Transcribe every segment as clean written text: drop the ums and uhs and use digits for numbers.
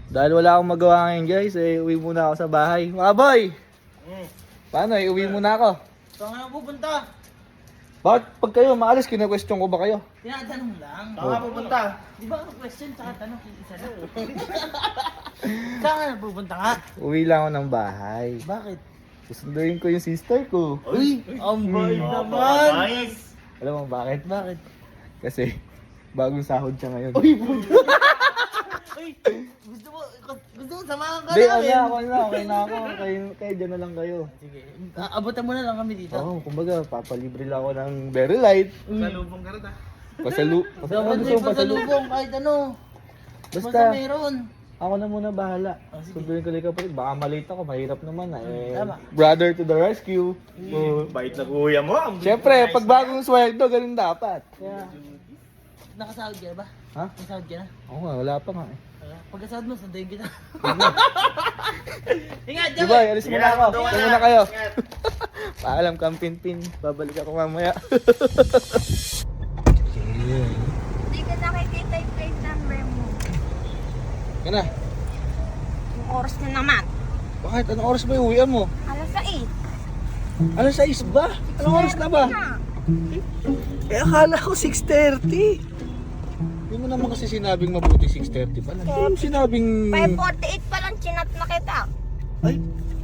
Dahil wala akong magawa ngayon guys, eh uwi muna ako sa bahay. Mga boy! Paano eh, uwi muna ako. Saan ka na pupunta? Bakit pag kayo maalis, kina-question ko ba kayo? Tinatanong lang. Saan ka pupunta? Di ba ang question tsaka tanong isa na? Saan ka na pupunta nga? Uwi lang ako ng bahay. Bakit? Susunduin ko yung sister ko. Uy! Ang bait naman! Nice! Alam mo bakit? Bakit? Kasi bagong sahod siya ngayon. Uy! Gusto mo samahan ka Hindi, namin? okay na ako. Kayo dyan na lang kayo. Sige, abutan mo na lang kami dito. Oo, kumbaga, papalibre lang ako ng very light. Salubong ka rin ha. Dapat gusto may mong pasalubong kahit ano. Basta Basta, meron. ako na muna bahala. Sige. Sunduin ko lang kapatid. Baka malate ako, mahirap naman. Tama. Brother to the rescue. Bait na kuya mo. Siyempre, pag bagong sweldo, ganun dapat. Kaya, nakasahod ka na ba? Ha? Nakasahod ka na? Oo nga, wala pa nga eh. Pagkasahod mo, sunduin kita. Ingat, Di ba, alis muna ako. Doon Ito muna kayo. Paalam kang pin-pin. Babalik ako mamaya. Hindi ko nakikita yung plate number mo. Yan na. Yung oras na naman. Bakit? Anong oras ba yung uwian mo? Alas 8. Alas 6 ba? Anong oras na ba? Eh, akala ko 6:30. Hindi mo naman kasi sinabing mabuti 6:30 pala. Hindi mo sinabing... 5:48 pa lang chinat na kita. Ay,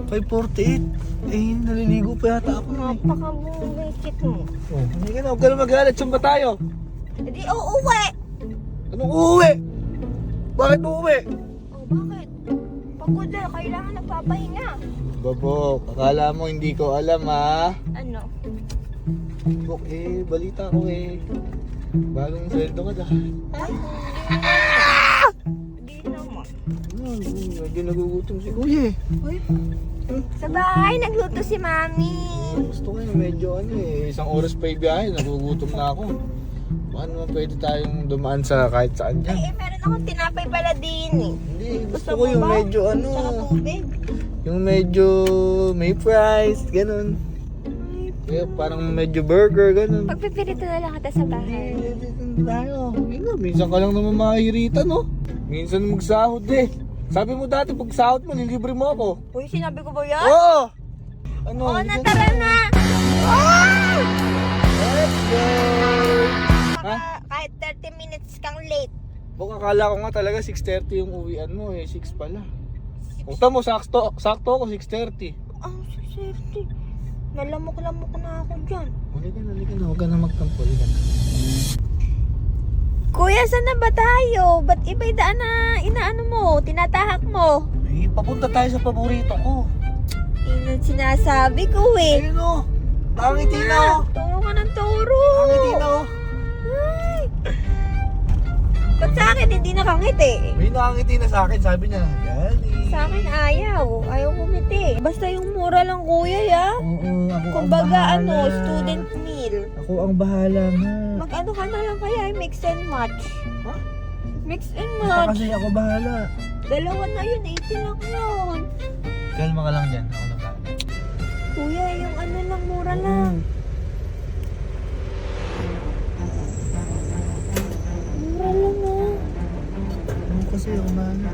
5:48. Eh, naliligo pa yata ako na eh. Napaka-bullshit mo. Oh, hindi ka na. Huwag ka na magalit. Saan ba tayo? Hindi uuwi. Anong uuwi? Bakit uuwi? Oh, bakit? Pagod na, kailangan nagpapahinga. Babo, akala mo hindi ko alam ha? Ano? Bok, eh, balita ko eh. Bagong sweldo ka da. Hindi naman. Medyo nagugutom si Kuya eh. Uy, sa bahay nagluto si Mami. Gusto ko eh, medyo ano eh, isang oras pa ibiyahe, nagugutom na ako. Baka naman pwede tayong dumaan sa kahit saan dyan. Eh, meron akong tinapay pala din eh. Hindi, gusto Gusto ko mo yung ba? medyo ano, Tsaka tubig. yung medyo may price, ganun. Kaya parang medyo burger, ganun. Pagpipirito na lang kita sa bahay. Hindi tayo. Yun nga, minsan ka lang naman mahihirita, no? Minsan magsahod eh. Sabi mo dati, pag sahod mo, nilibre mo ako. Uy, sinabi ko ba yan? Oo! Ano? Oo na, tara na! Let's go! Ha? Kahit 30 minutes kang late. Baka akala ko nga talaga 6:30 yung uwian mo eh, 6 pala. Punta mo, sakto ako 6:30. Ang safety. Nalamok-lamok na ako dyan. Halika na, huwag ka na magtampo, halika na. Kuya, saan na ba tayo? Ba't iba'y daan na inaano mo? Tinatahak mo? Eh, papunta tayo sa paborito ko. Yun ang sinasabi ko eh. Ayun o, nakangiti na o. Turo ka ng turo. Nakangiti na o. Ay. Ba't sa akin hindi nakangiti? May nakangiti na sa akin, sabi niya, yan eh. Sa akin ayaw. Ayaw kumiti. Basta yung mura lang kuya ya. Oo, ako ang Kumbaga bahala. student meal. Ako ang bahala nga. Mag-ano ka na lang kaya, mix and match. Ha? Mix and Basta match. kasi ako bahala. Dalawa na yun, 80 lang yun. Kalma ka lang dyan, ako na bahala. Kuya, yung ano lang, mura lang. Mura lang ah. Ano kasi ako bahala.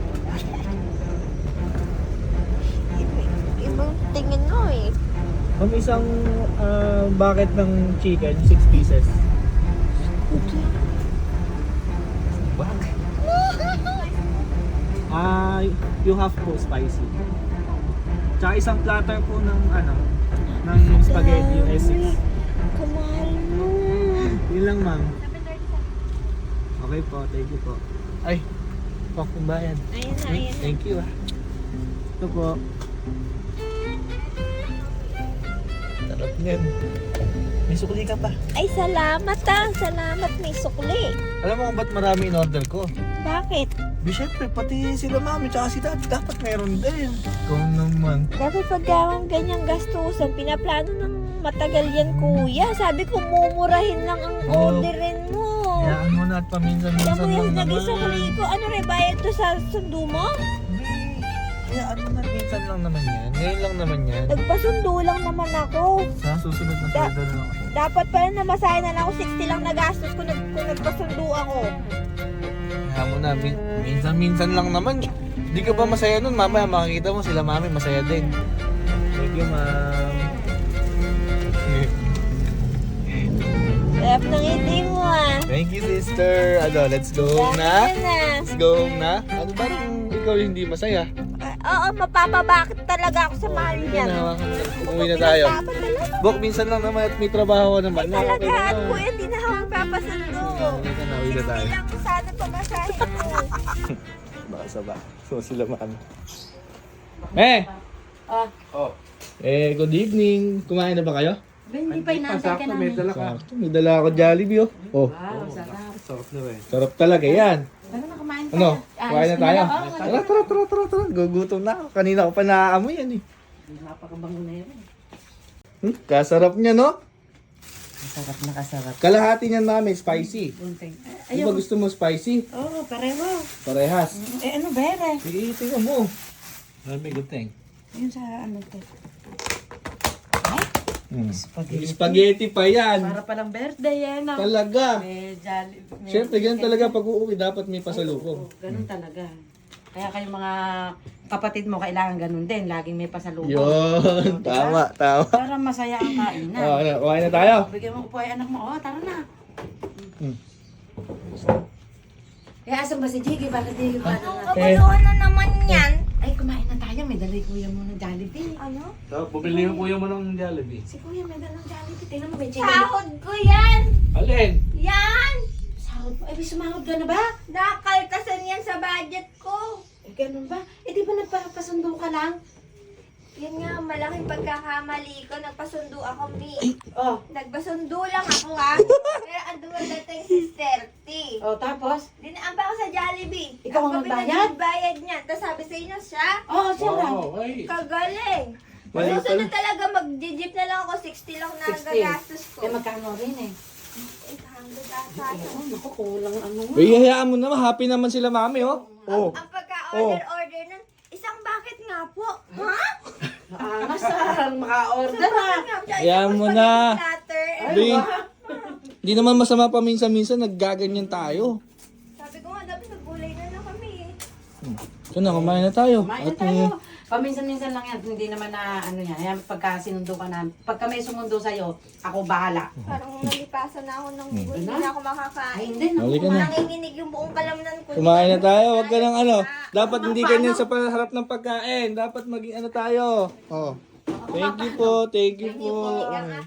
Ibang tingin mo eh. Ma'am, isang bucket ng chicken, 6 pieces. Bakit? You have po spicy. Tsaka isang platter po ng ng spaghetti, yung S6. Kamahal mo. Yun lang, ma'am. Okay po, thank you po. Ay, pakong bayad. Ayun na, ayun na. Thank you ah. Ito po. Sarap niyan. May sukli ka pa. Ay, salamat ah. Salamat, may sukli. Alam mo kung ba't marami in-order ko? Bakit? Di syempre, pati sila mami tsaka si dad, dapat meron din. Ikaw naman. Dapat pag gawang ganyang gastusan, pinaplano ng matagal yan, kuya. Sabi ko, mumurahin lang ang Oo. orderin mo. Hayaan mo na at Alam paminsan-minsan mo lang yung naman. nag-isukli ko, ano rin, bayad to sa sundo mo? Hindi. Hayaan mo na, minsan lang naman yan. Ngayon lang naman yan. Nagpasundo lang naman ako. Sa susunod na Da- sweldo na ako. Dapat pala namasahe na lang ako, 60 lang nagastos kung nagpasundo ako. Hayaan mo na, minsan-minsan lang naman. Di ka ba masaya nun? Mamaya makikita mo sila mami masaya din. Thank you, ma'am. Sarap ng ngiti mo ah. Thank you, sister. Ano, let's go home na? Yan na. Let's go home na? Ano ba nung ikaw yung hindi masaya? Oo, mapapabakit talaga ako sa mahal Yan niyan. na, umuwi na tayo. Pinagtapan talaga. Bok, minsan lang naman at may trabaho ka naman. Talagaan ko yan, di na ako magpapasundo. Minsan na, uwi na tayo. Hindi lang sana pamasahe ko. Baka ba? So sila mami. Eh! Oh. Good evening. Kumain na ba kayo? Hindi pa inaantay ka namin. Sakto, may dala ako Jollibee oh. Oh, Wow, sarap. sarap talaga yan. Tara na, kumain tayo. Ano? Kumain na tayo? Oo, Tara. Gugutom na ako. Kanina ko pa naaamoy yan eh. napakabango na yun. Kasarap niya no? Masarap na kasarap. Kalahati niyan namin, spicy. Bunting. Di ba gusto mo spicy? Oo, pareho. Parehas. Eh, ano, bere? Sige, tingnan mo. Very good thing. Yun sa ano to. Spaghetti pa yan. Para palang birthday yan. Talaga. May jolly. Siyempre, ganun talaga pag uuwi, dapat may pasalubong. Ganun talaga. Kaya kayong mga kapatid mo, kailangan ganun din. Laging may pasalubong. Yun, tama. Para masaya ang kainan. Ano, kumain na tayo. Bigyan mo po ay anak mo. Oh, tara na. Hmm. Eh, asan ba si Jiggy? Bakit di ba? Kabuluhan na naman yan. Ay, kumain na tayo. May dalay kuya mo ng Jollibee. Ano? Bumili yung kuya mo ng Jollibee. Si kuya may dalang Jollibee. Tingnan mo, may chicken. Sahod ko yan! Alin? Yan! Sahod mo. Ay, may sumahod ka na ba? Nakakaltasan yan sa budget ko. Eh, ganun ba? Eh, di ba nagpapasundo ka lang? Yan nga, malaking pagkakamali ko. Nagpasundo ako, Mi. Oh. Nagpasundo lang ako, ha? Pero ang dumating si 30. Oh, tapos? Dinaan pa ako sa Jollibee. Ikaw ang Ako nagbayad? pinagbayad niya. Tapos sabi sa inyo, siya? Oo, siya lang. ay. Kagaling. Mali Susunod pala. talaga, mag-jeep na lang ako. 60 lang 60. nagagastos ko. Eh, magkano rin eh. 800 ata. Oh, naku, kulang ano nga. Uy, hayaan mo naman. Happy naman sila mami, oh. Oh. Ang pagka-order nun, isang bucket nga po. Ha? Aangas ang maka-order ha. Hayaan mo na. Platter. Di, di naman masama pa minsan-minsan. Naggaganyan tayo. Sabi ko nga, dapat naggulay na lang kami. So na, kumain na tayo. Kumain na tayo. Paminsan-minsan lang yan. Hindi naman na ano yan. Yan, pagka sinundo ka na. Pagka may sumundo sa'yo, ako bahala. Parang nalipasan na ako ng gusto. Ano? Hindi na ako Ay, makakain. hindi. Naku, Halika na. Nanginginig yung buong kalamnan ko. Kumain na tayo. Huwag ka ng ano. Dapat hindi ganyan sa harap ng pagkain. Dapat maging ano tayo. Oh. Thank you po. Thank you po.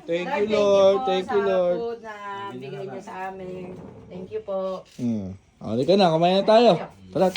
Thank you, Lord. Thank you, Lord. Sa food na bigay niya sa amin. Thank you po. Halika na. Kumain na tayo. Tara.